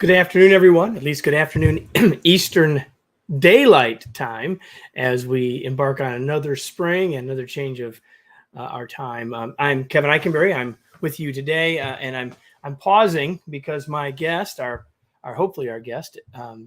Good afternoon, everyone. At least good afternoon Eastern Daylight Time as we embark on another spring and another change of our time. I'm Kevin Eikenberry. I'm with you today, and I'm pausing because my guest, our hopefully our guest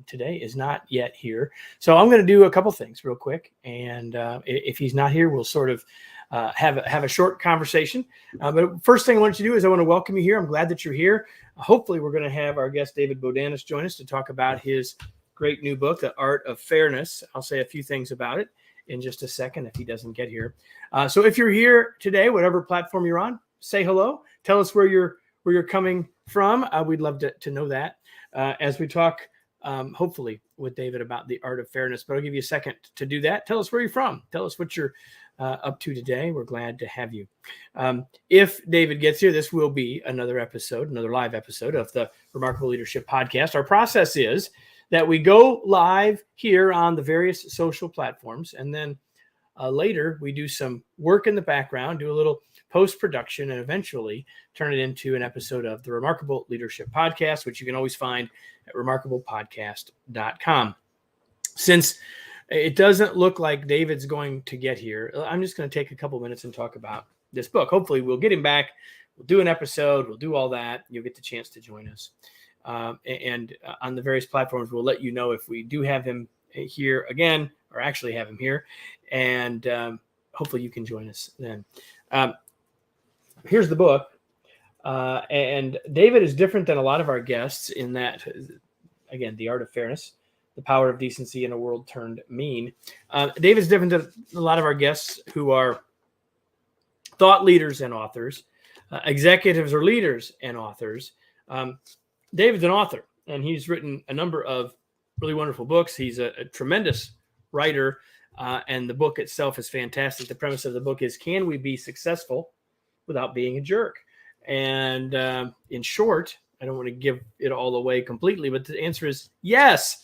today, is not yet here. So I'm going to do a couple things real quick, and if he's not here, we'll sort of have a short conversation. But first thing I want you to do is I want to welcome you here. I'm glad that you're here. Hopefully, we're going to have our guest David Bodanis join us to talk about his great new book, The Art of Fairness. I'll say a few things about it in just a second if he doesn't get here. So if you're here today, whatever platform you're on, say hello. Tell us where you're coming from. We'd love to know that as we talk, hopefully, with David about the art of fairness. But I'll give you a second to do that. Tell us where you're from. Tell us what you're up to today. We're glad to have you. If David gets here, this will be another live episode of the Remarkable Leadership Podcast. Our process is that we go live here on the various social platforms, and then later we do some work in the background, do a little post-production, and eventually turn it into an episode of the Remarkable Leadership Podcast, which you can always find at remarkablepodcast.com. Since it doesn't look like David's going to get here, I'm just going to take a couple minutes and talk about this book. Hopefully we'll get him back. We'll do an episode. We'll do all that. You'll get the chance to join us. And on the various platforms, we'll let you know if we do have him here again, or actually have him here. And hopefully you can join us then. Here's the book. And David is different than a lot of our guests in that, again, The Art of Fairness, The Power of Decency in a World Turned Mean. David's different than a lot of our guests who are thought leaders and authors, executives or leaders and authors. David's an author, and he's written a number of really wonderful books. He's a tremendous writer, and the book itself is fantastic. The premise of the book is, can we be successful without being a jerk? And in short, I don't want to give it all away completely, but the answer is yes.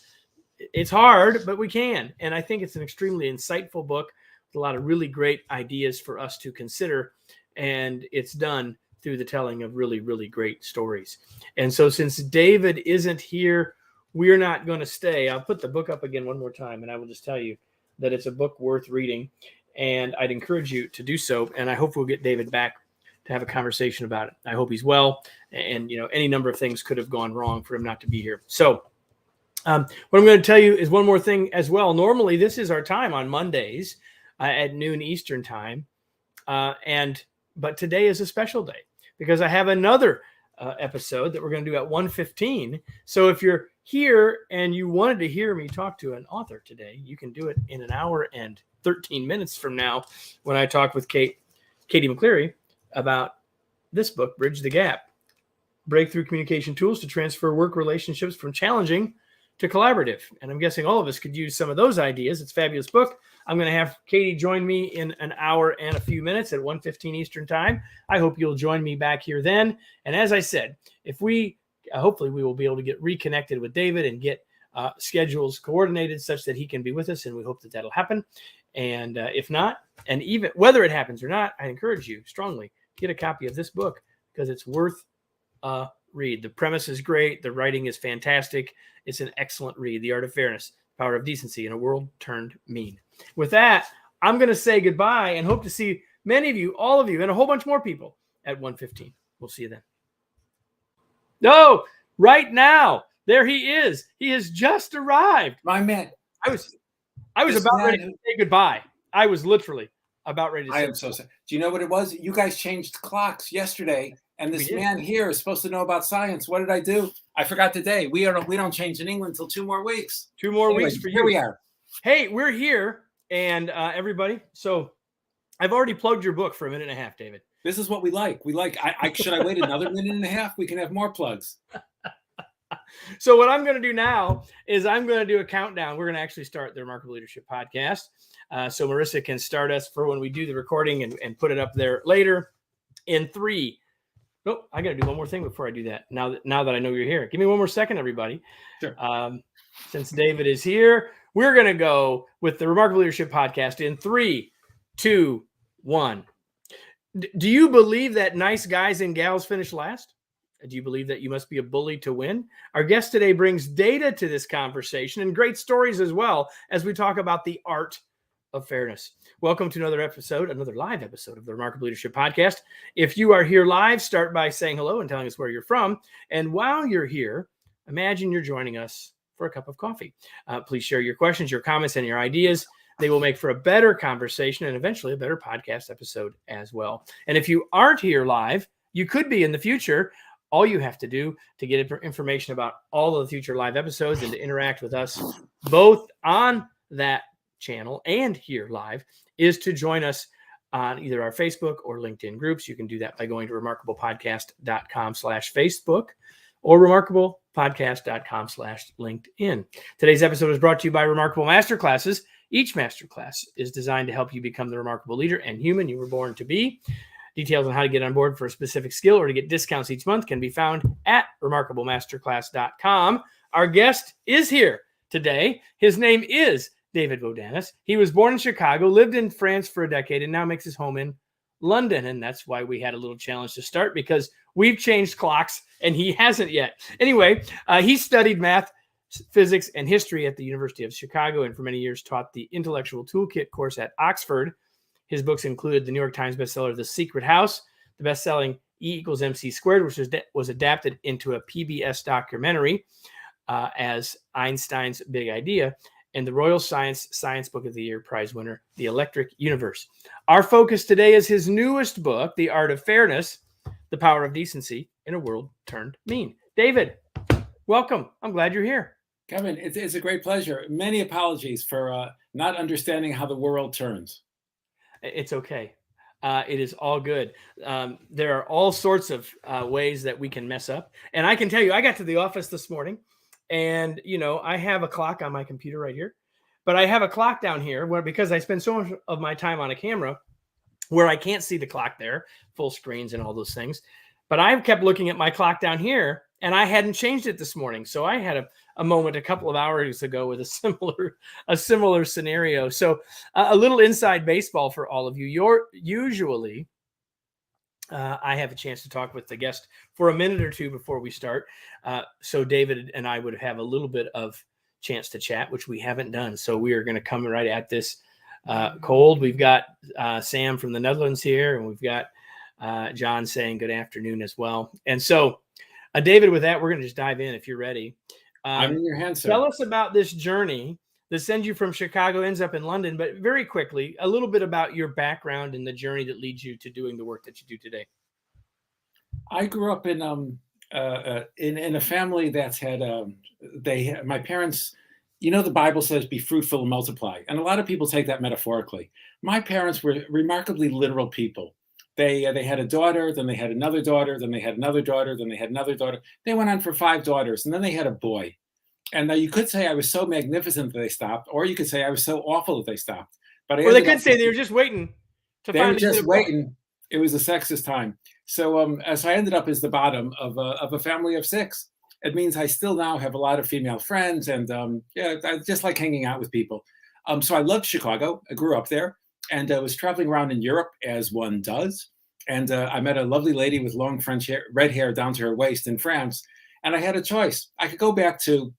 It's hard, but we can. And I think it's an extremely insightful book with a lot of really great ideas for us to consider. And it's done through the telling of really, really great stories. And so since David isn't here, we're not going to stay. I'll put the book up again one more time, and I will just tell you that it's a book worth reading. And I'd encourage you to do so. And I hope we'll get David back to have a conversation about it. I hope he's well. And, any number of things could have gone wrong for him not to be here. So what I'm going to tell you is one more thing as well. Normally, this is our time on Mondays at noon Eastern time. But today is a special day because I have another episode that we're going to do at 1:15. So if you're here and you wanted to hear me talk to an author today, you can do it in an hour and 13 minutes from now when I talk with Katie McCleary about this book, Bridge the Gap, Breakthrough Communication Tools to Transfer Work Relationships from Challenging to Collaborative. And I'm guessing all of us could use some of those ideas. It's a fabulous book. I'm going to have Katie join me in an hour and a few minutes at 1:15 Eastern time. I hope you'll join me back here then. And as I said, if hopefully we will be able to get reconnected with David and get schedules coordinated such that he can be with us. And we hope that that'll happen. And if not, and even whether it happens or not, I encourage you strongly, get a copy of this book because it's worth a read. The premise is great. The writing is fantastic. It's an excellent read. The Art of Fairness, Power of Decency in a World Turned Mean. With that, I'm going to say goodbye and hope to see many of you, all of you, and a whole bunch more people at 1:15. We'll see you then. No, right now, there he is. He has just arrived. My man. I was about ready to say goodbye. I was literally about ready to say I am so sad. Do you know what it was? You guys changed clocks yesterday, and this man here is supposed to know about science. What did I do? I forgot the day. We don't change in England until 2 more weeks. 2 more weeks for you. Here we are. Hey, we're here, and everybody. So I've already plugged your book for a minute and a half, David. This is what we like. Should I wait another minute and a half? We can have more plugs. So what I'm going to do now is I'm going to do a countdown. We're going to actually start the Remarkable Leadership Podcast. So Marissa can start us for when we do the recording and put it up there later in 3. Oh, I got to do one more thing before I do that. Now that I know you're here, give me one more second, everybody. Sure. Since David is here, we're going to go with the Remarkable Leadership Podcast in 3, 2, 1. Do you believe that nice guys and gals finish last? Do you believe that you must be a bully to win? Our guest today brings data to this conversation and great stories as well as we talk about the art of fairness. Welcome to another live episode of the Remarkable Leadership Podcast. If you are here live, start by saying hello and telling us where you're from. And while you're here, imagine you're joining us for a cup of coffee. Please share your questions, your comments, and your ideas. They will make for a better conversation and eventually a better podcast episode as well. And if you aren't here live, you could be in the future. All you have to do to get information about all of the future live episodes and to interact with us both on that channel and here live is to join us on either our Facebook or LinkedIn groups. You can do that by going to remarkablepodcast.com/Facebook or remarkablepodcast.com/LinkedIn. Today's episode is brought to you by Remarkable Masterclasses. Each masterclass is designed to help you become the remarkable leader and human you were born to be. Details on how to get on board for a specific skill or to get discounts each month can be found at remarkablemasterclass.com. Our guest is here today. His name is David Bodanis. He was born in Chicago, lived in France for a decade, and now makes his home in London. And that's why we had a little challenge to start, because we've changed clocks and he hasn't yet. Anyway, he studied math, physics, and history at the University of Chicago, and for many years taught the Intellectual Toolkit course at Oxford. His books included the New York Times bestseller, The Secret House, the best-selling E=MC², which was adapted into a PBS documentary as Einstein's Big Idea, and the Royal Science Book of the Year prize winner, The Electric Universe. Our focus today is his newest book, The Art of Fairness, The Power of Decency in a World Turned Mean. David, welcome. I'm glad you're here. Kevin, it's a great pleasure. Many apologies for not understanding how the world turns. It's okay. It is all good. There are all sorts of ways that we can mess up. And I can tell you, I got to the office this morning and, I have a clock on my computer right here, but I have a clock down here because I spend so much of my time on a camera where I can't see the clock there, full screens and all those things. But I've kept looking at my clock down here and I hadn't changed it this morning. So I had a moment a couple of hours ago with a similar scenario. So a little inside baseball for all of you. Usually I have a chance to talk with the guest for a minute or two before we start. So David and I would have a little bit of chance to chat, which we haven't done. So we are going to come right at this cold. We've got Sam from the Netherlands here, and we've got John saying good afternoon as well. And so David, with that, we're going to just dive in if you're ready. I'm in your hands, sir. Tell us about this journey that sends you from Chicago, ends up in London, but very quickly, a little bit about your background and the journey that leads you to doing the work that you do today. I grew up in a family that's had my parents. The Bible says, "Be fruitful and multiply," and a lot of people take that metaphorically. My parents were remarkably literal people. They had a daughter, then they had another daughter, then they had another daughter, then they had another daughter. They went on for 5 daughters, and then they had a boy. And you could say I was so magnificent that they stopped, or you could say I was so awful that they stopped. But they could say they were just waiting to they find. Were just waiting. It was a sexist time. So I ended up as the bottom of a family of 6. It means I still now have a lot of female friends, and I just like hanging out with people. So I loved Chicago. I grew up there. And I was traveling around in Europe, as one does. And I met a lovely lady with long French hair, red hair down to her waist in France. And I had a choice. I could go back to,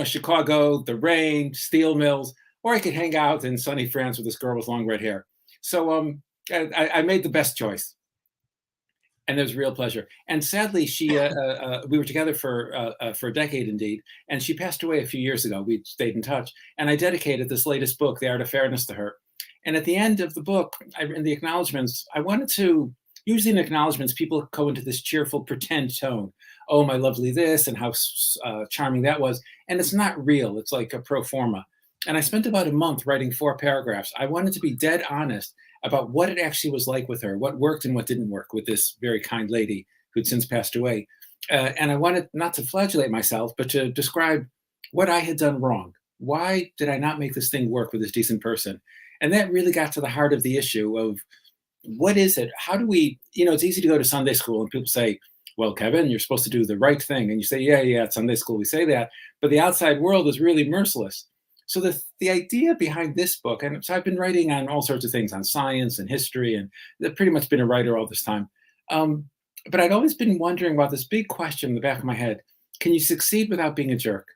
Chicago, the rain, steel mills, or I could hang out in sunny France with this girl with long red hair. So I made the best choice. And it was real pleasure. And sadly, we were together for a decade, indeed. And she passed away a few years ago. We stayed in touch. And I dedicated this latest book, The Art of Fairness, to her. And at the end of the book, in the acknowledgments, I wanted to, usually in acknowledgments, people go into this cheerful pretend tone. Oh, my lovely this, and how charming that was. And it's not real. It's like a pro forma. And I spent about a month writing 4 paragraphs. I wanted to be dead honest about what it actually was like with her, what worked and what didn't work with this very kind lady who'd since passed away. And I wanted not to flagellate myself, but to describe what I had done wrong. Why did I not make this thing work with this decent person? And that really got to the heart of the issue of what is it? How do we, it's easy to go to Sunday school and people say, well, Kevin, you're supposed to do the right thing. And you say, yeah, at Sunday school we say that. But the outside world is really merciless. So the idea behind this book, and so I've been writing on all sorts of things, on science and history, and I've pretty much been a writer all this time. But I'd always been wondering about this big question in the back of my head: can you succeed without being a jerk?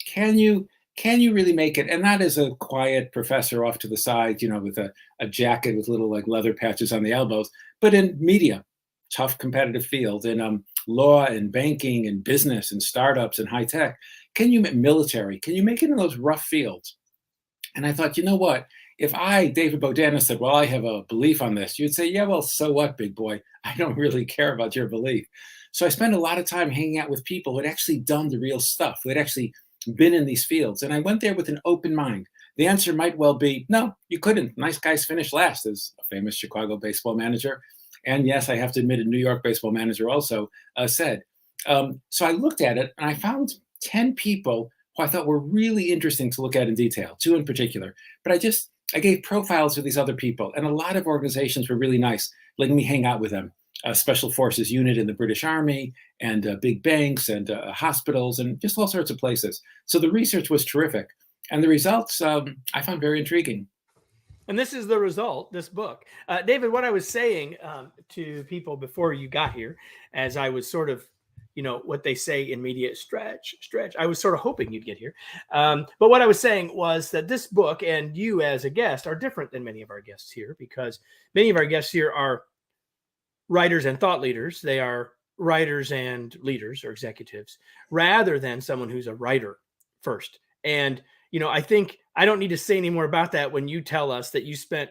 Can you can you really make it? And not as a quiet professor off to the side, with a jacket with little like leather patches on the elbows, but in media, tough competitive field, in law and banking and business and startups and high tech. Can you military? Can you make it in those rough fields? And I thought, you know what? If I, David Bodanis, said, well, I have a belief on this, you'd say, yeah, well, so what, big boy? I don't really care about your belief. So I spent a lot of time hanging out with people who had actually done the real stuff, who had actually been in these fields. And I went there with an open mind. The answer might well be, no, you couldn't. Nice guys finish last, as a famous Chicago baseball manager. And yes, I have to admit, a New York baseball manager also said. So I looked at it and I found 10 people who I thought were really interesting to look at in detail, two in particular. But I gave profiles of these other people, and a lot of organizations were really nice, letting me hang out with them. Special Forces unit in the British Army, and big banks, and hospitals, and just all sorts of places. So the research was terrific, and the results I found very intriguing. And this is the result, this book. David, what I was saying to people before you got here, as I was sort of, what they say in media, stretch. I was sort of hoping you'd get here. But what I was saying was that this book and you as a guest are different than many of our guests here, because many of our guests here are writers and thought leaders. They are writers and leaders or executives, rather than someone who's a writer first. And, I think I don't need to say any more about that when you tell us that you spent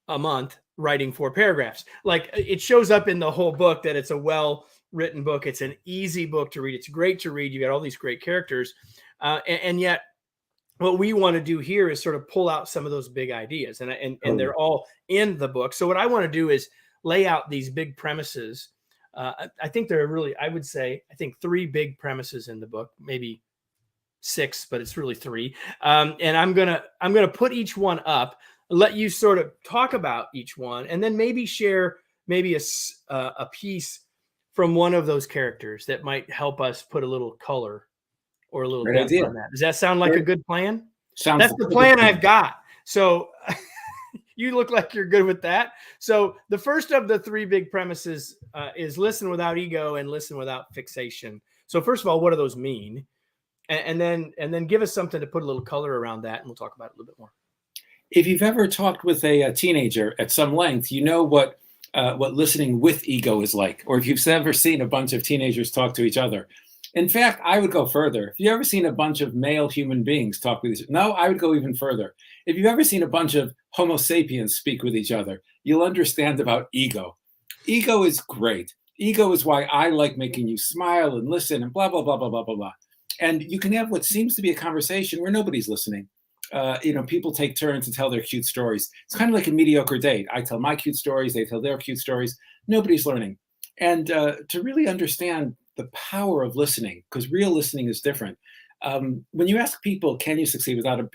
a month writing 4 paragraphs. Like, it shows up in the whole book that it's a well-written book. It's an easy book to read. It's great to read. You got all these great characters. And yet what we want to do here is sort of pull out some of those big ideas, and they're all in the book. So what I want to do is lay out these big premises. I think there are really, I would say, 3 big premises in the book, maybe 6, but it's really 3. And I'm gonna put each one up, let you sort of talk about each one, and then maybe share maybe a piece from one of those characters that might help us put a little color or a little Great depth idea. on that. Does that sound like a good plan? Sounds That's the plan I've got. So you look like you're good with that. So the first of the 3 big premises is listen without ego and listen without fixation. So first of all, what do those mean? And then give us something to put a little color around that, and we'll talk about it a little bit more. If you've ever talked with a teenager at some length, you know what listening with ego is like, or if you've ever seen a bunch of teenagers talk to each other. In fact, I would go further. If you've ever seen a bunch of male human beings talk with each other, no, I would go even further. If you've ever seen a bunch of Homo sapiens speak with each other, you'll understand about ego. Ego is great. Ego is why I like making you smile and listen and blah, blah, blah, blah, blah, blah, blah. And you can have what seems to be a conversation where nobody's listening. People take turns to tell their cute stories. It's kind of like a mediocre date. I tell my cute stories, they tell their cute stories. Nobody's learning. And to really understand the power of listening, because real listening is different. When you ask people, can you succeed without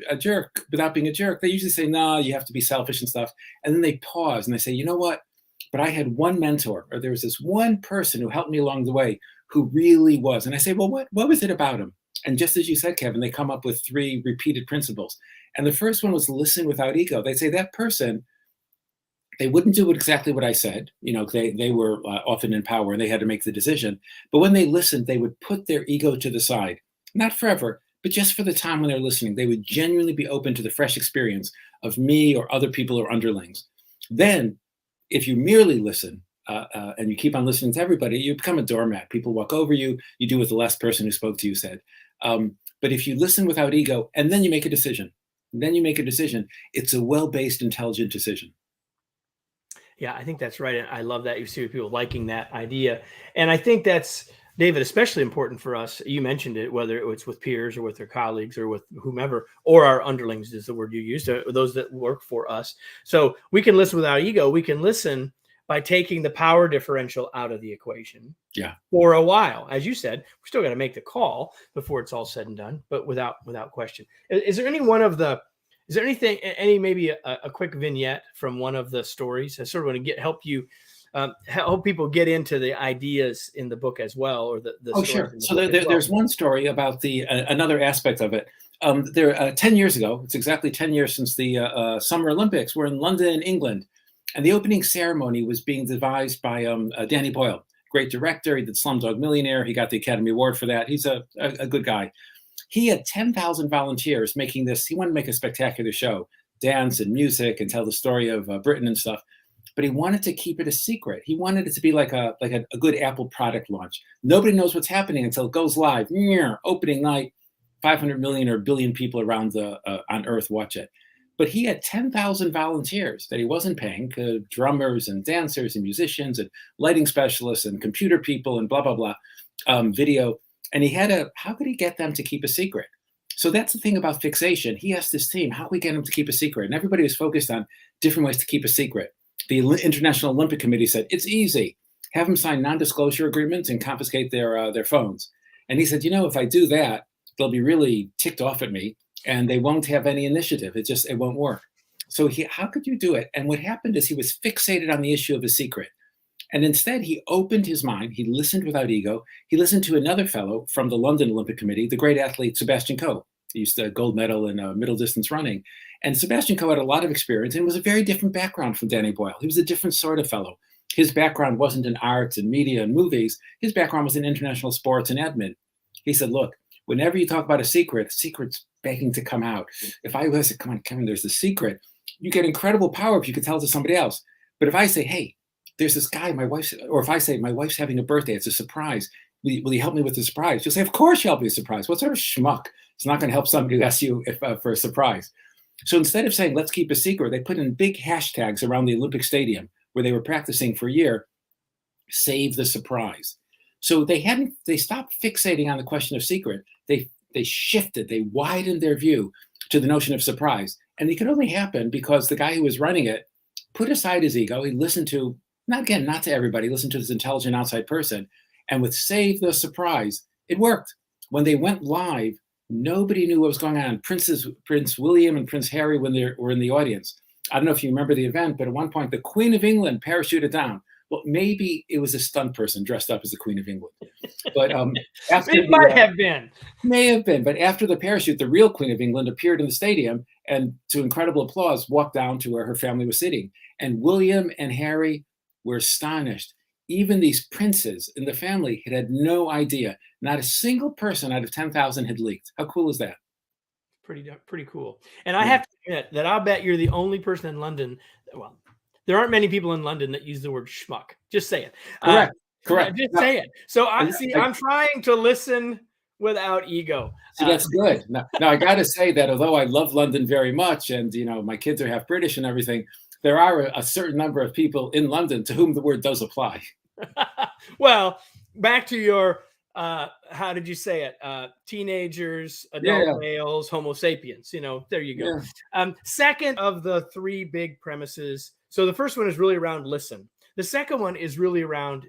without being a jerk? They usually say, no, you have to be selfish and stuff. And then they pause and they say, you know what? But I had one mentor, or there was this one person who helped me along the way who really was. And I say, well, what was it about him? And just as you said, Kevin, they come up with 3 repeated principles. And the first one was listen without ego. They say that person, they wouldn't do exactly what I said. They were often in power and they had to make the decision. But when they listened, they would put their ego to the side, not forever, but just for the time when they're listening. They would genuinely be open to the fresh experience of me or other people or underlings. Then, if you merely listen and you keep on listening to everybody, you become a doormat. People walk over you. You do what the last person who spoke to you said. But if you listen without ego and then you make a decision, it's a well-based, intelligent decision. Yeah, I think that's right. And I love that you see people liking that idea. And I think that's, David, especially important for us. You mentioned it, whether it's with peers or with their colleagues or with whomever, or our underlings is the word you used, those that work for us. So we can listen without ego. We can listen by taking the power differential out of the equation. Yeah. For a while. As you said, we're still got to make the call before it's all said and done, but without question. Is there anything, maybe a quick vignette from one of the stories? I sort of want to help you help people get into the ideas in the book as well, or the sure. So there's one story about another aspect of it. 10 years ago, it's exactly 10 years since the Summer Olympics were in London, England, and the opening ceremony was being devised by Danny Boyle, great director. He did Slumdog Millionaire. He got the Academy Award for that. He's a good guy. He had 10,000 volunteers making this. He wanted to make a spectacular show, dance and music and tell the story of Britain and stuff. But he wanted to keep it a secret. He wanted it to be like a good Apple product launch. Nobody knows what's happening until it goes live. Opening night, 500 million or a billion people around on Earth watch it. But he had 10,000 volunteers that he wasn't paying, drummers and dancers and musicians and lighting specialists and computer people and blah, blah, blah, video. And how could he get them to keep a secret? So that's the thing about Fixation. He asked his team, how can we get them to keep a secret? And everybody was focused on different ways to keep a secret. The International Olympic Committee said, it's easy. Have them sign non-disclosure agreements and confiscate their phones. And he said, if I do that, they'll be really ticked off at me and they won't have any initiative. It won't work. So how could you do it? And what happened is he was fixated on the issue of a secret. And instead, he opened his mind. He listened without ego. He listened to another fellow from the London Olympic Committee, the great athlete Sebastian Coe. He used to gold medal in middle distance running. And Sebastian Coe had a lot of experience and was a very different background from Danny Boyle. He was a different sort of fellow. His background wasn't in arts and media and movies. His background was in international sports and admin. He said, look, whenever you talk about a secret's begging to come out. If I was, come on, Kevin, there's a secret, you get incredible power if you could tell it to somebody else. But if I say, hey, there's this guy, or if I say, my wife's having a birthday, it's a surprise. Will you help me with the surprise? You'll say, of course you'll help me with a surprise. What sort of schmuck? It's not going to help somebody who asks you for a surprise. So instead of saying, let's keep a secret, they put in big hashtags around the Olympic Stadium where they were practicing for a year, save the surprise. So they stopped fixating on the question of secret. They shifted, they widened their view to the notion of surprise. And it could only happen because the guy who was running it put aside his ego. He listened to, not to everybody, listened to this intelligent outside person. And with Save the Surprise, it worked. When they went live, nobody knew what was going on. Prince William and Prince Harry were in the audience. I don't know if you remember the event, but at one point, the Queen of England parachuted down. Well, maybe it was a stunt person dressed up as the Queen of England. But it might have been. May have been. But after the parachute, the real Queen of England appeared in the stadium and, to incredible applause, walked down to where her family was sitting. And William and Harry were astonished. Even these princes in the family had no idea. Not a single person out of 10,000 had leaked. How cool is that? Pretty cool. And I have to admit that I'll bet you're the only person in London. Well, there aren't many people in London that use the word schmuck. Just say it. Correct. Just say it. So I'm trying to listen without ego. So that's good. Now I got to say that although I love London very much, and my kids are half British and everything, there are a certain number of people in London to whom the word does apply. Well, back to your how did you say it? Teenagers, adult males, Homo sapiens. There you go. Yeah. Second of the three big premises. So the first one is really around listen. The second one is really around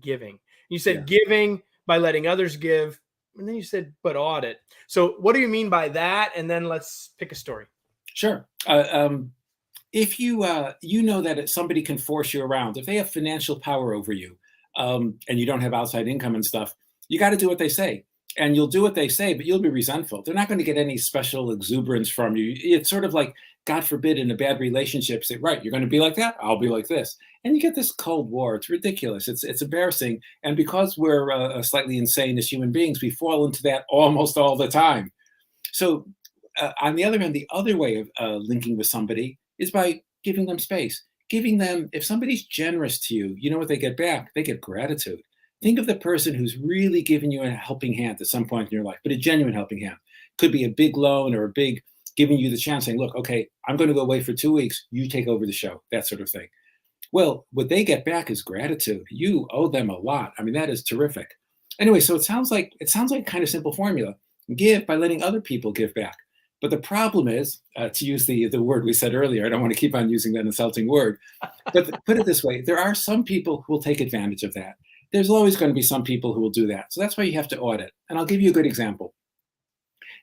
giving. You said giving by letting others give, and then you said but audit. So what do you mean by that? And then let's pick a story. Sure. If you know that somebody can force you around, if they have financial power over you, and you don't have outside income and stuff, you got to do what they say. And you'll do what they say, but you'll be resentful. They're not going to get any special exuberance from you. It's sort of like, God forbid, in a bad relationship, say, right, you're going to be like that, I'll be like this. And you get this Cold War. It's ridiculous. It's embarrassing. And because we're slightly insane as human beings, we fall into that almost all the time. So on the other hand, the other way of linking with somebody is by giving them space. Giving them, if somebody's generous to you, you know what they get back? They get gratitude. Think of the person who's really given you a helping hand at some point in your life, but a genuine helping hand. Could be a big loan or a big giving you the chance saying, look, okay, I'm going to go away for 2 weeks. You take over the show, that sort of thing. Well, what they get back is gratitude. You owe them a lot. I mean, that is terrific. Anyway, so it sounds like a kind of simple formula. Give by letting other people give back. But the problem is, to use the word we said earlier, I don't want to keep on using that insulting word, but put it this way, there are some people who will take advantage of that. There's always going to be some people who will do that. So that's why you have to audit. And I'll give you a good example.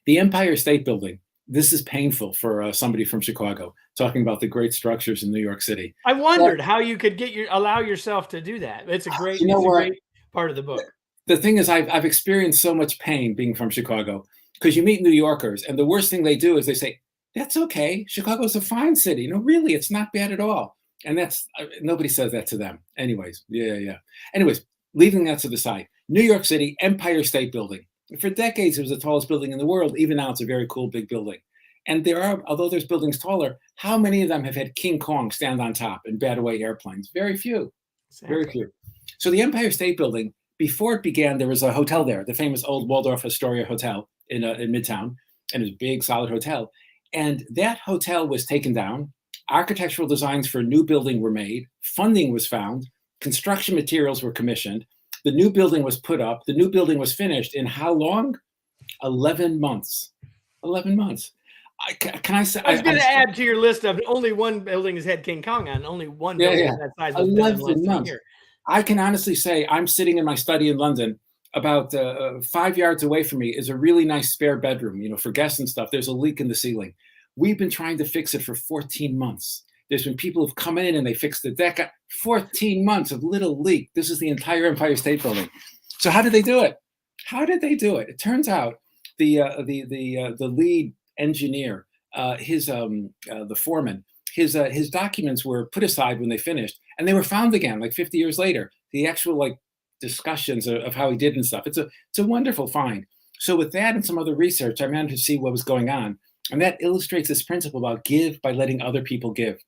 The Empire State Building. This is painful for somebody from Chicago, talking about the great structures in New York City. I wondered how you could allow yourself to do that. It's a great, great part of the book. The thing is, I've experienced so much pain being from Chicago, because you meet New Yorkers, and the worst thing they do is they say, that's okay. Chicago's a fine city. No, really, it's not bad at all. And that's, nobody says that to them. Anyways, yeah. Anyways, Leaving that to the side, New York City, Empire State Building. For decades, it was the tallest building in the world. Even now, it's a very cool, big building. And there are, although there's buildings taller, how many of them have had King Kong stand on top and bat away airplanes? Very few. Exactly. Very few. So the Empire State Building, before it began, there was a hotel there, the famous old Waldorf Astoria Hotel in Midtown, and it was a big, solid hotel. And that hotel was taken down. Architectural designs for a new building were made. Funding was found. Construction materials were commissioned. The new building was put up. The new building was finished in how long? 11 months. 11 months. Can I say? I was going to add to your list of only one building has had King Kong on. Only one building that size was 11 months. Year. I can honestly say I'm sitting in my study in London. About 5 yards away from me is a really nice spare bedroom, for guests and stuff. There's a leak in the ceiling. We've been trying to fix it for 14 months. There's been people who've come in and they fixed the deck. 14 months of little leak. This is the entire Empire State Building. So how did they do it? How did they do it? It turns out the lead engineer, the foreman, his documents were put aside when they finished, and they were found again like 50 years later. The actual discussions of how he did and stuff. It's a wonderful find. So with that and some other research, I managed to see what was going on, and that illustrates this principle about give by letting other people give.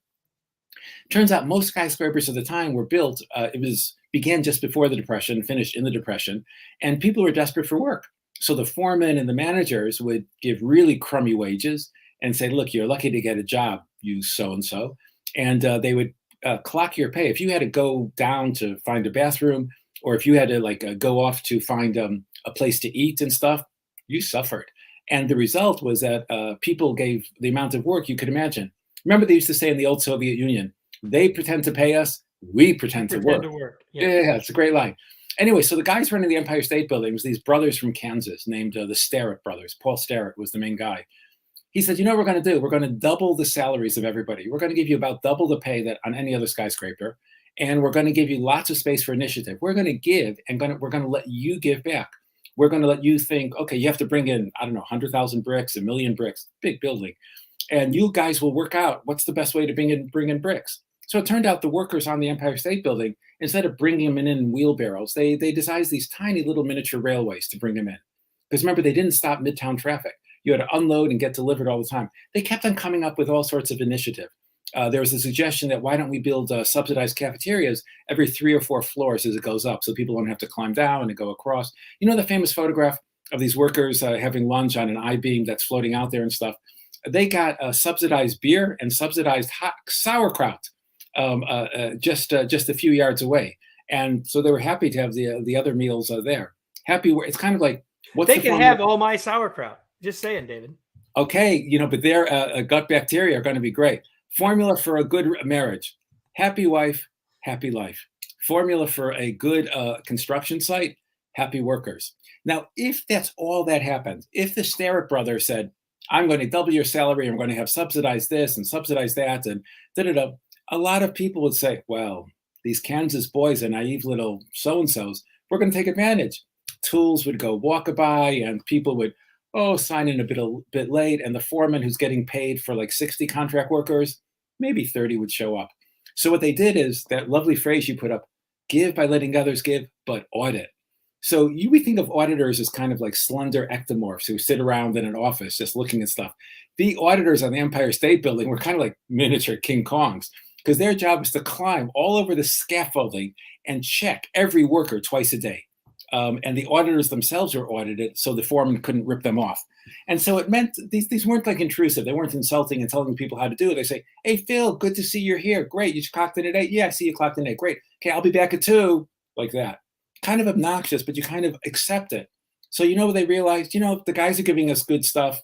Turns out most skyscrapers of the time were built. Began just before the Depression, finished in the Depression, and people were desperate for work. So the foremen and the managers would give really crummy wages and say, "Look, you're lucky to get a job, you so and so," and they would clock your pay. If you had to go down to find a bathroom, or if you had to go off to find a place to eat and stuff, you suffered. And the result was that people gave the amount of work you could imagine. Remember, they used to say in the old Soviet Union, "They pretend to pay us, we pretend to work." Yeah, it's a great line. Anyway, so the guys running the Empire State Building was these brothers from Kansas named the Starrett brothers. Paul Starrett was the main guy. He said, "You know what we're going to do? We're going to double the salaries of everybody. We're going to give you about double the pay that on any other skyscraper, and we're going to give you lots of space for initiative. We're going to give, and we're going to let you give back. We're going to let you think, okay, you have to bring in, 100,000 bricks, 1 million bricks, big building, and you guys will work out what's the best way to bring in bricks." So it turned out the workers on the Empire State Building, instead of bringing them in wheelbarrows, they devised these tiny little miniature railways to bring them in. Because remember, they didn't stop midtown traffic. You had to unload and get delivered all the time. They kept on coming up with all sorts of initiative. There was a suggestion that why don't we build subsidized cafeterias every 3 or 4 floors as it goes up, so people don't have to climb down and go across. You know the famous photograph of these workers having lunch on an I-beam that's floating out there and stuff? They got subsidized beer and subsidized hot sauerkraut just a few yards away, and so they were happy to have the other meals there. Happy. It's kind of like they can have all my sauerkraut. Just saying, David. Okay, but their gut bacteria are going to be great. Formula for a good marriage: happy wife, happy life. Formula for a good construction site: happy workers. Now, if that's all that happened, if the Starrett brothers said, "I'm going to double your salary, I'm going to have subsidized this and subsidized that," and da-da-da, a lot of people would say, "Well, these Kansas boys are naive little so-and-sos. We're going to take advantage." Tools would go walkabout, and people would, sign in a bit late. And the foreman who's getting paid for like 60 contract workers, maybe 30 would show up. So what they did is that lovely phrase you put up, give by letting others give, but audit. So we think of auditors as kind of like slender ectomorphs who sit around in an office just looking at stuff. The auditors on the Empire State Building were kind of like miniature King Kongs, because their job was to climb all over the scaffolding and check every worker twice a day. And the auditors themselves were audited, so the foreman couldn't rip them off. And so it meant these weren't like intrusive. They weren't insulting and telling people how to do it. They say, "Hey, Phil, good to see you're here. Great. You clocked in at 8? Yeah, I see you clocked in at 8. Great. Okay, I'll be back at 2. Like that. Kind of obnoxious, but you kind of accept it. So they realized, the guys are giving us good stuff.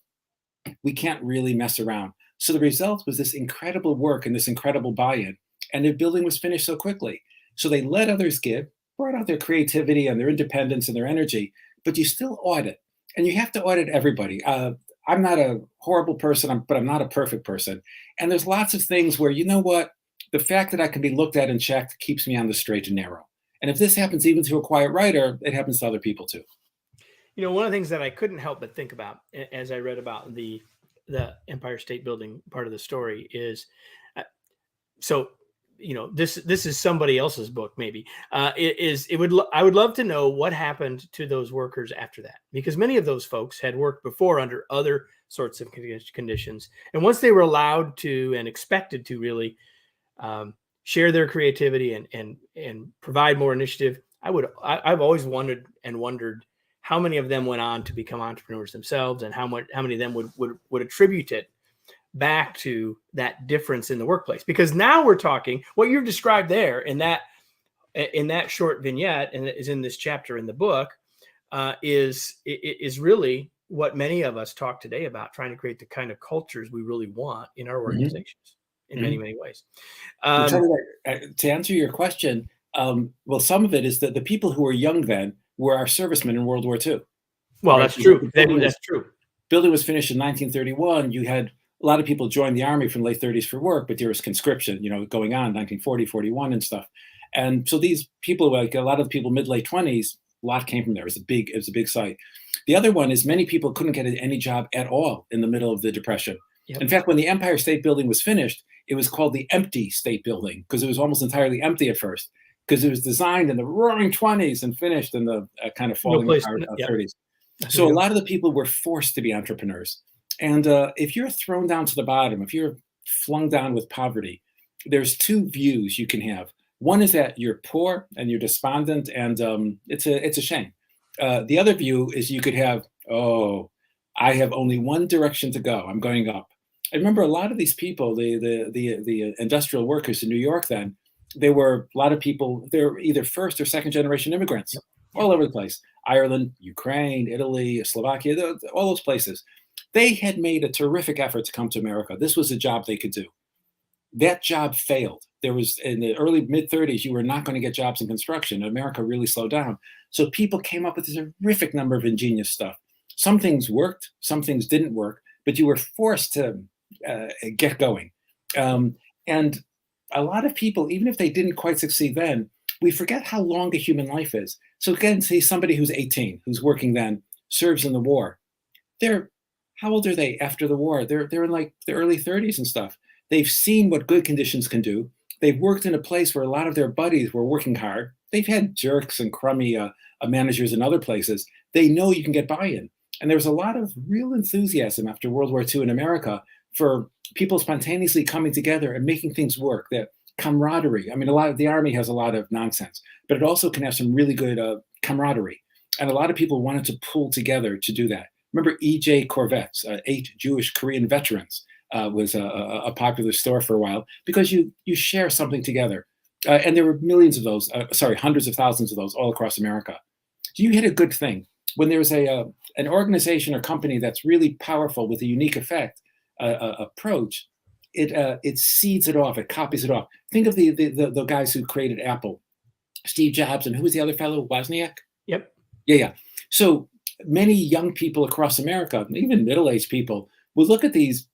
We can't really mess around. So the result was this incredible work and this incredible buy-in. And their building was finished so quickly. So they let others give, brought out their creativity and their independence and their energy, but you still audit. And you have to audit everybody. I'm not a horrible person, but I'm not a perfect person. And there's lots of things where, the fact that I can be looked at and checked keeps me on the straight and narrow. And if this happens even to a quiet writer, it happens to other people too. One of the things that I couldn't help but think about as I read about the Empire State Building part of the story is, so this is somebody else's book, maybe. I would love to know what happened to those workers after that, because many of those folks had worked before under other sorts of conditions, and once they were allowed to and expected to really share their creativity and provide more initiative, I've always wondered how many of them went on to become entrepreneurs themselves, and how many of them would attribute it back to that difference in the workplace. Because now we're talking what you've described there in that short vignette, and is in this chapter in the book, is really what many of us talk today about, trying to create the kind of cultures we really want in our organizations in many ways. To answer your question, well, some of it is that the people who were young then were our servicemen in World War II. Well, right? That's true. That's true. Building was finished in 1931. You had a lot of people join the army from late 30s for work, but there was conscription, going on 1940, 41 and stuff. And so these people, like a lot of the people mid-late 20s, a lot came from there. It was a big site. The other one is many people couldn't get any job at all in the middle of the Depression. Yep. In fact, when the Empire State Building was finished, it was called the Empty State Building, because it was almost entirely empty at first, because it was designed in the roaring 20s and finished in the kind of falling apart 30s. So a lot of the people were forced to be entrepreneurs. And if you're thrown down to the bottom, if you're flung down with poverty, there's two views you can have. One is that you're poor and you're despondent, and it's a shame. The other view is you could have, I have only one direction to go. I'm going up. I remember a lot of these people, the industrial workers in New York then, a lot of people, they're either first or second generation immigrants all over the place. Ireland, Ukraine, Italy, Slovakia, all those places. They had made a terrific effort to come to America. This was a job they could do. That job failed. There was, in the early mid-30s, you were not going to get jobs in construction. America really slowed down. So people came up with a terrific number of ingenious stuff. Some things worked, some things didn't work, but you were forced to get going. And a lot of people, even if they didn't quite succeed then, we forget how long a human life is. So again, say somebody who's 18, who's working then, serves in the war. How old are they after the war? They're in like the early 30s and stuff. They've seen what good conditions can do. They've worked in a place where a lot of their buddies were working hard. They've had jerks and crummy managers in other places. They know you can get buy-in. And there was a lot of real enthusiasm after World War II in America for people spontaneously coming together and making things work. That camaraderie. I mean, the Army has a lot of nonsense, but it also can have some really good camaraderie. And a lot of people wanted to pull together to do that. Remember E.J. Corvettes, 8 Jewish Korean veterans, was a popular store for a while, because you share something together. And there were millions of those, hundreds of thousands of those all across America. So you hit a good thing. When there's an organization or company that's really powerful with a unique effect approach, it seeds it off, it copies it off. Think of the guys who created Apple, Steve Jobs, and who was the other fellow, Wozniak? Yep. Yeah. So many young people across America, even middle-aged people, would look at these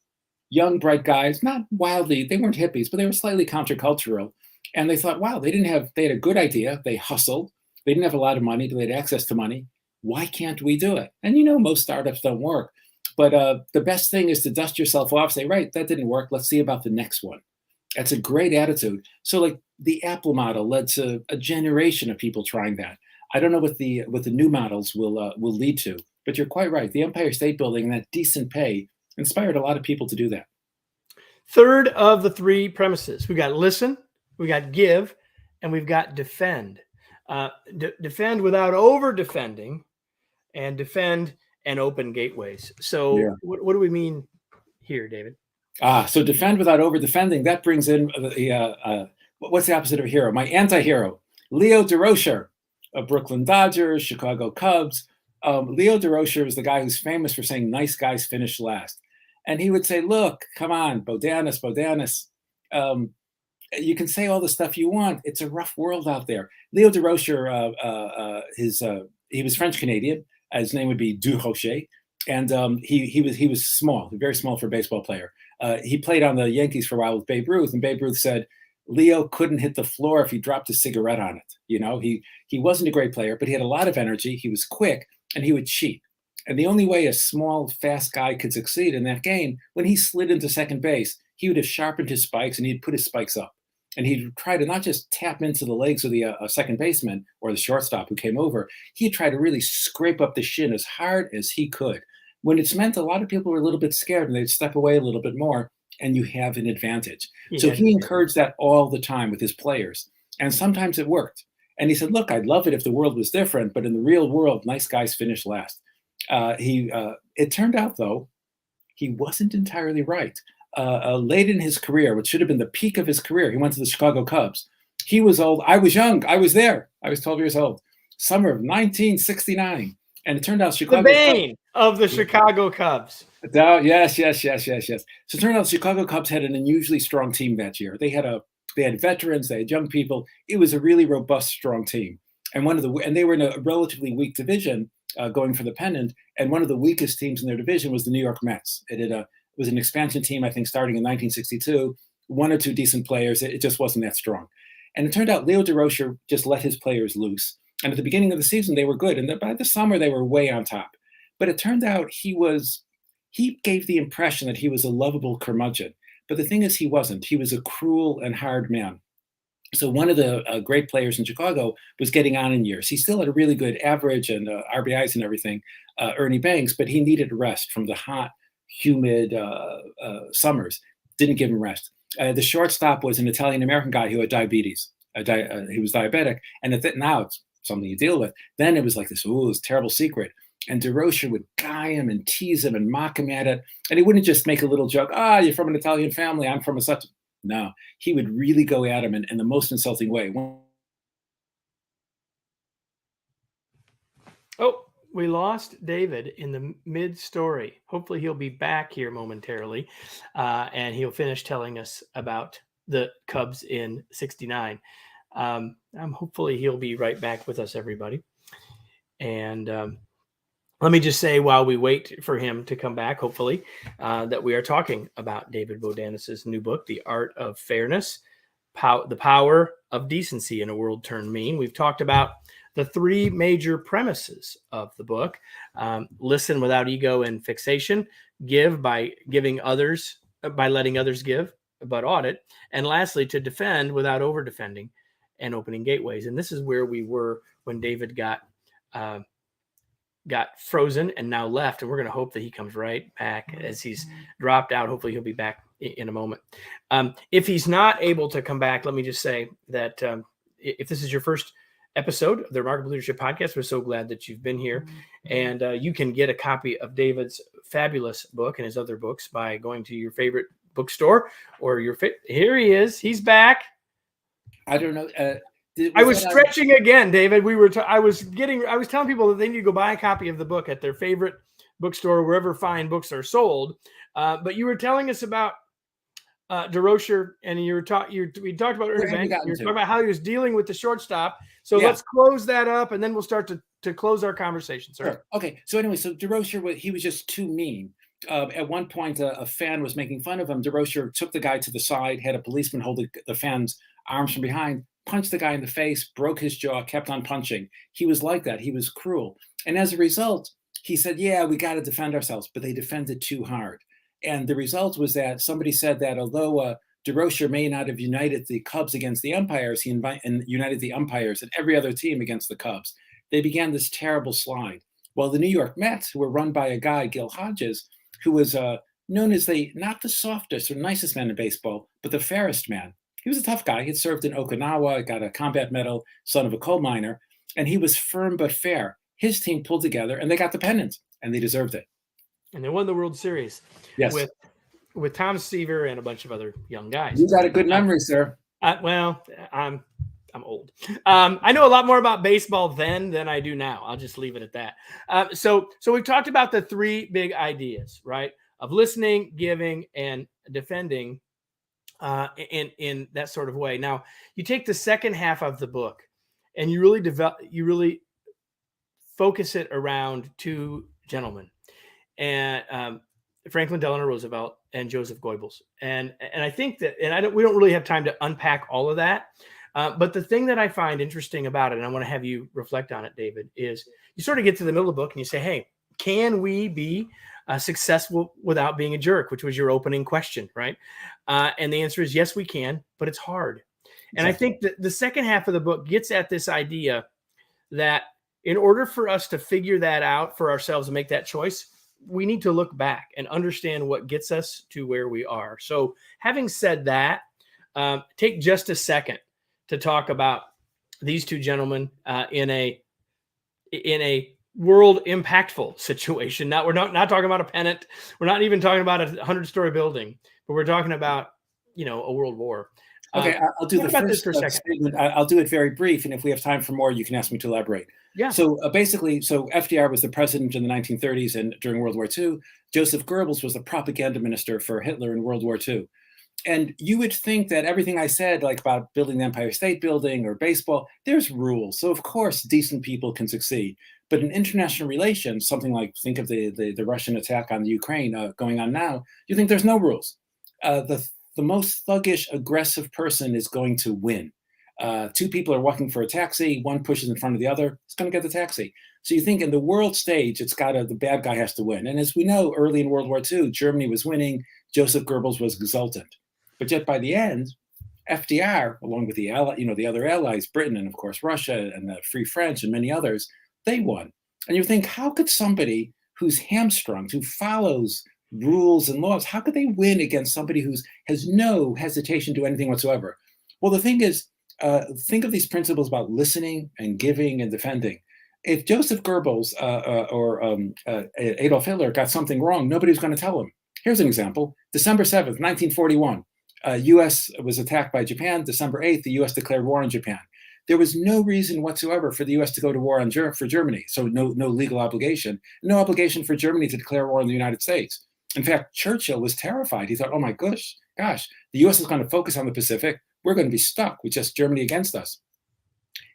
young, bright guys, not wildly, they weren't hippies, but they were slightly countercultural. And they thought, wow, they had a good idea. They hustled. They didn't have a lot of money, but they had access to money. Why can't we do it? And most startups don't work. But the best thing is to dust yourself off, say, right, that didn't work. Let's see about the next one. That's a great attitude. So like the Apple model led to a generation of people trying that. I don't know what the new models will lead to, but you're quite right. The Empire State Building and that decent pay inspired a lot of people to do that. Third of the 3 premises. We got listen, we got give, and we've got defend. Defend without over-defending, and defend and open gateways. So what do we mean here, David? So defend without over-defending, that brings in what's the opposite of a hero? My anti-hero, Leo DeRocher of Brooklyn Dodgers, Chicago Cubs. Leo DeRocher is the guy who's famous for saying nice guys finish last. And he would say, look, come on, Bodanis. You can say all the stuff you want. It's a rough world out there. Leo DeRocher, he was French-Canadian. His name would be Durocher. And he was small, very small for a baseball player. He played on the Yankees for a while with Babe Ruth. And Babe Ruth said, Leo couldn't hit the floor if he dropped a cigarette on it. He wasn't a great player, but he had a lot of energy. He was quick, and he would cheat. And the only way a small, fast guy could succeed in that game, when he slid into second base, he would have sharpened his spikes and he'd put his spikes up. and he'd try to not just tap into the legs of the second baseman or the shortstop who came over. He'd try to really scrape up the shin as hard as he could. When it's meant a lot of people were a little bit scared and they'd step away a little bit more, and you have an advantage. So he encouraged that all the time with his players. And sometimes it worked. And he said, look, I'd love it if the world was different, but in the real world, nice guys finish last. It turned out, though, he wasn't entirely right. Late in his career, which should have been the peak of his career, he went to the Chicago Cubs. He was old. I was young. I was there. I was 12 years old. Summer of 1969. And it turned out Chicago. The Bane of the Chicago Cubs. Yes. So it turned out the Chicago Cubs had an unusually strong team that year. They had veterans, they had young people. It was a really robust, strong team. And they were in a relatively weak division going for the pennant. And one of the weakest teams in their division was the New York Mets. It was an expansion team, I think, starting in 1962. One or two decent players. It just wasn't that strong. And it turned out Leo DeRocher just let his players loose. And at the beginning of the season, they were good. And by the summer, they were way on top. But it turned out he gave the impression that he was a lovable curmudgeon. But the thing is, he wasn't. He was a cruel and hard man. So one of the great players in Chicago was getting on in years. He still had a really good average and RBIs and everything, Ernie Banks, but he needed rest from the hot, humid summers. Didn't give him rest. The shortstop was an Italian-American guy who had diabetes. He was diabetic. And now it's something you deal with. Then it was like this terrible secret. And DeRocher would guy him and tease him and mock him at it. And he wouldn't just make a little joke, you're from an Italian family, I'm from a such. No, he would really go at him in the most insulting way. Oh, we lost David in the mid-story. Hopefully he'll be back here momentarily, and he'll finish telling us about the Cubs in '69. Hopefully he'll be right back with us, everybody. And let me just say, while we wait for him to come back, hopefully, that we are talking about David Bodanis' new book, The Art of Fairness, The Power of Decency in a World Turned Mean. We've talked about the three major premises of the book: listen without ego and fixation, give by letting others give, but audit, and lastly, to defend without over-defending and opening gateways. And this is where we were when David got frozen and now left, and we're going to hope that he comes right back as he's dropped out. Hopefully he'll be back in a moment. If he's not able to come back, let me just say that if this is your first episode of the Remarkable Leadership Podcast, we're so glad that you've been here. And you can get a copy of David's fabulous book and his other books by going to your favorite bookstore or here he is. He's back. I don't know. I was stretching again, David. I was telling people that they need to go buy a copy of the book at their favorite bookstore, wherever fine books are sold. But you were telling us about DeRocher, and we talked about Ernie Banks. You were talking about how he was dealing with the shortstop. So let's close that up, and then we'll start to close our conversation. Sir. Sure. Okay. So anyway, DeRocher, he was just too mean. At one point, a fan was making fun of him. DeRocher took the guy to the side, had a policeman hold the fan's arms from behind, punched the guy in the face, broke his jaw, kept on punching. He was like that. He was cruel. And as a result, he said, we got to defend ourselves, but they defended too hard. And the result was that somebody said that although DeRocher may not have united the Cubs against the umpires, he united the umpires and every other team against the Cubs. They began this terrible slide. Well, the New York Mets, who were run by a guy, Gil Hodges, who was known as not the softest or nicest man in baseball, but the fairest man. He was a tough guy. He'd served in Okinawa, got a combat medal, son of a coal miner, and he was firm but fair. His team pulled together, and they got the pennant, and they deserved it. And they won the World Series with Tom Seaver and a bunch of other young guys. You got a good memory, sir. Well, I'm old. I know a lot more about baseball then than I do now. I'll just leave it at that. So we've talked about the three big ideas, right? Of listening, giving, and defending in that sort of way. Now, you take the second half of the book and you really focus it around two gentlemen, and Franklin Delano Roosevelt and Joseph Goebbels. And I think that, we don't really have time to unpack all of that. But the thing that I find interesting about it, and I want to have you reflect on it, David, is you sort of get to the middle of the book and you say, hey, can we be successful without being a jerk, which was your opening question, right? And the answer is yes, we can, but it's hard. And I think that the second half of the book gets at this idea that in order for us to figure that out for ourselves and make that choice, we need to look back and understand what gets us to where we are. So having said that, take just a second to talk about these two gentlemen in a world impactful situation. We're not talking about a pennant. We're not even talking about a 100-story building, but we're talking about, a world war. Okay, I'll do the first statement. I'll do it very brief, and if we have time for more, you can ask me to elaborate. Yeah. So basically, FDR was the president in the 1930s and during World War II. Joseph Goebbels was the propaganda minister for Hitler in World War II. And you would think that everything I said, like about building the Empire State Building or baseball, there's rules. So of course, decent people can succeed. But in international relations, something like, think of the Russian attack on the Ukraine going on now, you think there's no rules. The most thuggish, aggressive person is going to win. Two people are walking for a taxi, one pushes in front of the other, it's going to get the taxi. So you think in the world stage, the bad guy has to win. And as we know, early in World War II, Germany was winning, Joseph Goebbels was exultant. But yet by the end, FDR, along with the other allies, Britain and of course Russia and the Free French and many others, they won. And you think, how could somebody who's hamstrung, who follows rules and laws, how could they win against somebody who has no hesitation to do anything whatsoever? Well, the thing is, think of these principles about listening and giving and defending. If Joseph Goebbels or Adolf Hitler got something wrong, nobody was going to tell him. Here's an example. December 7th, 1941, U.S. was attacked by Japan. December 8th, the U.S. declared war on Japan. There was no reason whatsoever for the U.S. to go to war for Germany, so no legal obligation. No obligation for Germany to declare war on the United States. In fact, Churchill was terrified. He thought, oh my gosh, the U.S. is going to focus on the Pacific. We're going to be stuck with just Germany against us.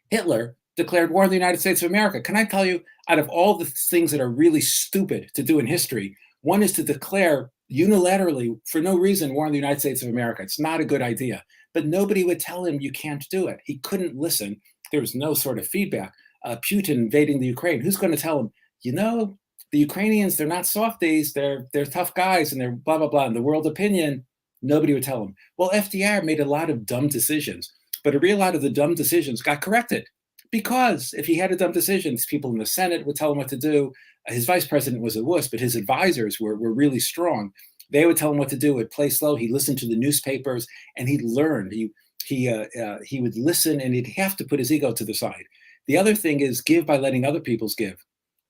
Hitler declared war on the United States of America. Can I tell you, out of all the things that are really stupid to do in history, one is to declare unilaterally, for no reason, war on the United States of America. It's not a good idea. But nobody would tell him you can't do it. He couldn't listen. There was no sort of feedback. Putin invading the Ukraine. Who's going to tell him, the Ukrainians, they're not softies. They're tough guys and they're blah, blah, blah. And the world opinion, nobody would tell him. Well, FDR made a lot of dumb decisions, but a real lot of the dumb decisions got corrected. Because if he had a dumb decision, people in the Senate would tell him what to do. His vice president was a wuss, but his advisors were really strong. They would tell him what to do. He'd play slow. He listened to the newspapers, and he learned. He would listen, and he'd have to put his ego to the side. The other thing is give by letting other people's give.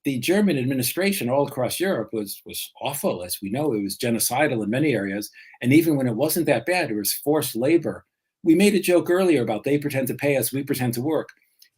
The German administration all across Europe was awful, as we know. It was genocidal in many areas, and even when it wasn't that bad, it was forced labor. We made a joke earlier about they pretend to pay us, we pretend to work.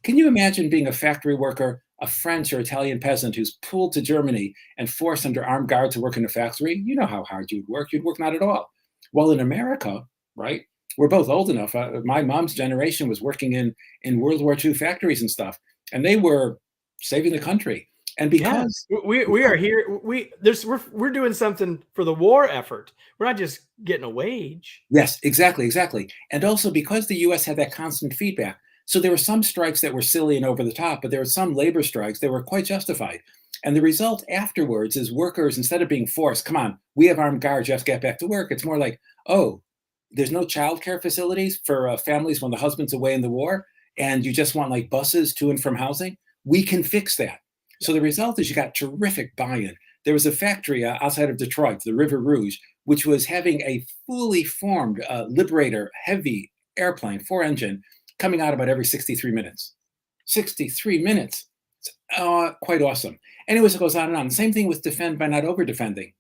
Can you imagine being a factory worker, a French or Italian peasant who's pulled to Germany and forced under armed guard to work in a factory? You know how hard you'd work. You'd work not at all. Well, in America, right, we're both old enough. My mom's generation was working in World War II factories and stuff, and they were saving the country. And because we are here, we're doing something for the war effort. We're not just getting a wage. Yes, exactly. And also because the U.S. had that constant feedback. So there were some strikes that were silly and over the top, but there were some labor strikes that were quite justified. And the result afterwards is workers, instead of being forced, come on, we have armed guards, you have to get back to work. It's more like, oh, there's no childcare facilities for families when the husband's away in the war, and you just want like buses to and from housing. We can fix that. So the result is you got terrific buy-in. There was a factory outside of Detroit, the River Rouge, which was having a fully formed Liberator heavy airplane, 4-engine, coming out about every 63 minutes. 63 minutes. It's quite awesome. Anyways, it goes on and on. Same thing with defend by not over-defending.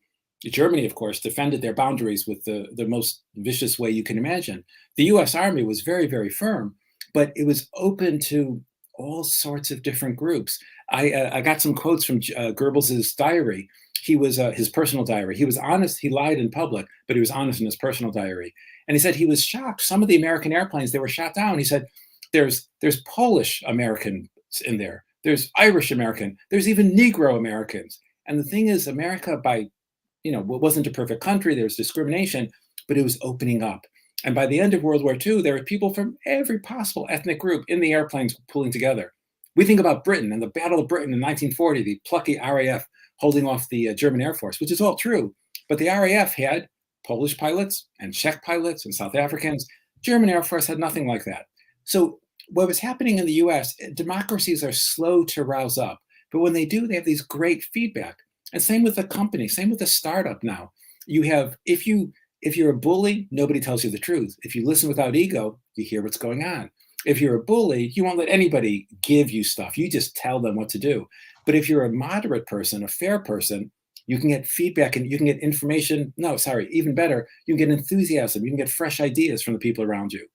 Germany, of course, defended their boundaries with the most vicious way you can imagine. The U.S. Army was very, very firm, but it was open to all sorts of different groups. I got some quotes from Goebbels' diary. He was his personal diary. He was honest. He lied in public, but he was honest in his personal diary. And he said he was shocked. Some of the American airplanes, they were shot down. He said, there's Polish Americans in there. There's Irish American. There's even Negro Americans. And the thing is, America, it wasn't a perfect country. There was discrimination, but it was opening up. And by the end of World War II, there were people from every possible ethnic group in the airplanes pulling together. We think about Britain and the Battle of Britain in 1940, the plucky RAF holding off the German Air Force, which is all true. But the RAF had Polish pilots and Czech pilots and South Africans. German Air Force had nothing like that. So what was happening in the US, democracies are slow to rouse up. But when they do, they have these great feedback. And same with the company, same with the startup now. You have, if you're a bully, nobody tells you the truth. If you listen without ego, you hear what's going on. If you're a bully, you won't let anybody give you stuff. You just tell them what to do. But if you're a moderate person, a fair person, you can get feedback and you can get information. No, sorry, even better, you can get enthusiasm. You can get fresh ideas from the people around you.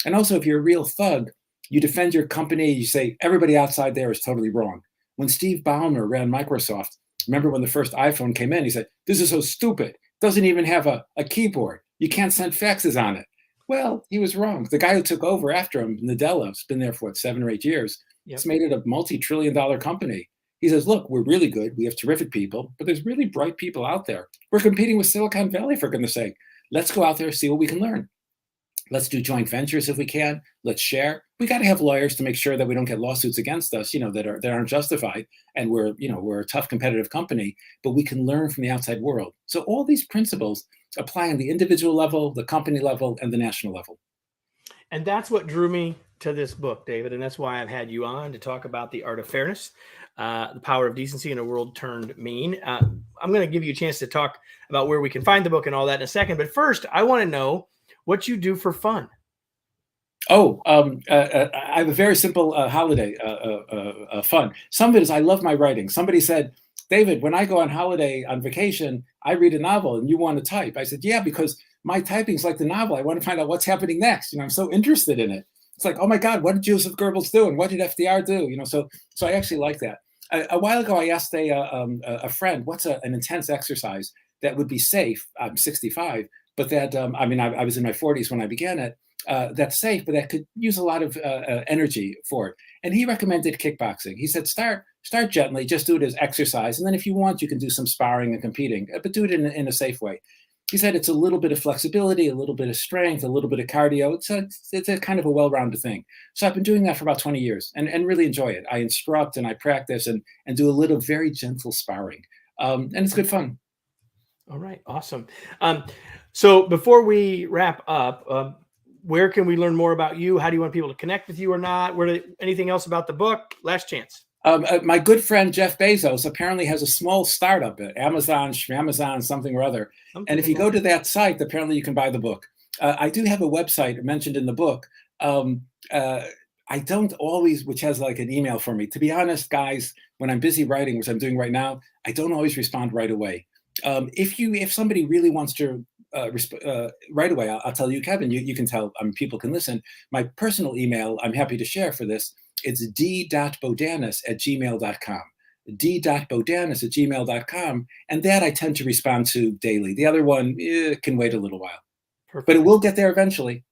And also, if you're a real thug, you defend your company. You say, everybody outside there is totally wrong. When Steve Ballmer ran Microsoft, remember when the first iPhone came in, he said, this is so stupid. It doesn't even have a keyboard. You can't send faxes on it. Well, he was wrong. The guy who took over after him, Nadella, has been there for 7 or 8 years. Yep. It's made it a multi-trillion-dollar company. He says, look, we're really good. We have terrific people, but there's really bright people out there. We're competing with Silicon Valley, for goodness sake. Let's go out there and see what we can learn. Let's do joint ventures if we can. Let's share. We got to have lawyers to make sure that we don't get lawsuits against us, that aren't justified. And we're a tough competitive company, but we can learn from the outside world. So all these principles apply on the individual level, the company level, and the national level. And that's what drew me to this book, David. And that's why I've had you on to talk about the art of fairness, the power of decency in a world turned mean. I'm going to give you a chance to talk about where we can find the book and all that in a second. But first, I want to know what you do for fun. I have a very simple holiday fun. Some of it is I love my writing. Somebody said, David, when I go on holiday, on vacation, I read a novel and you want to type. I said, yeah, because my typing is like the novel. I want to find out what's happening next. I'm so interested in it. It's like, oh my God, what did Joseph Goebbels do? And what did FDR do? So I actually like that. A while ago, I asked a friend, what's an intense exercise that would be safe? I'm 65, but that, I was in my 40s when I began it. That's safe, but that could use a lot of energy for it. And he recommended kickboxing. He said, start gently, just do it as exercise. And then if you want, you can do some sparring and competing, but do it in a safe way. He said it's a little bit of flexibility, a little bit of strength, a little bit of cardio. It's a kind of a well-rounded thing. So I've been doing that for about 20 years and really enjoy it. I instruct and I practice and do a little very gentle sparring. And it's good fun. All right. Awesome. So before we wrap up, where can we learn more about you? How do you want people to connect with you or not? Anything else about the book? Last chance. My good friend, Jeff Bezos, apparently has a small startup at Amazon, something or other. And if you go to that site, apparently you can buy the book. I do have a website mentioned in the book. I don't always, which has like an email for me. To be honest, guys, when I'm busy writing, which I'm doing right now, I don't always respond right away. If somebody really wants to right away, I'll tell you, Kevin, you can tell, people can listen. My personal email, I'm happy to share for this. It's d.bodanis@gmail.com. d.bodanis@gmail.com. And that I tend to respond to daily. The other one can wait a little while. Perfect. But it will get there eventually.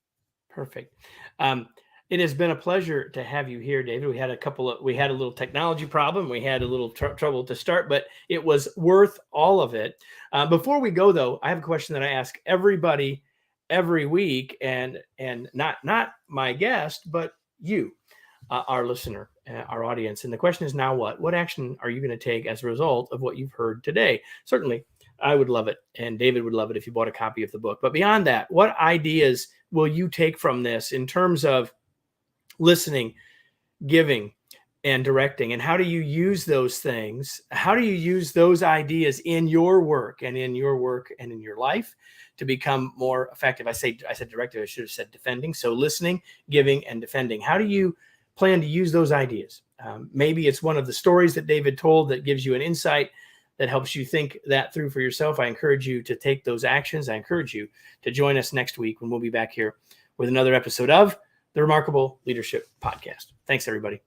Perfect. It has been a pleasure to have you here, David. We had a little technology problem. We had a little trouble to start, but it was worth all of it. Before we go, though, I have a question that I ask everybody every week, and not my guest, but you, our listener, our audience. And the question is, now what? What action are you going to take as a result of what you've heard today? Certainly, I would love it, and David would love it if you bought a copy of the book. But beyond that, what ideas will you take from this in terms of listening, giving, and directing? And how do you use those things? How do you use those ideas in your work and in your life to become more effective? I said directive. I should have said defending. So listening, giving, and defending. How do you plan to use those ideas? Maybe it's one of the stories that David told that gives you an insight that helps you think that through for yourself. I encourage you to take those actions. I encourage you to join us next week when we'll be back here with another episode of the Remarkable Leadership Podcast. Thanks, everybody.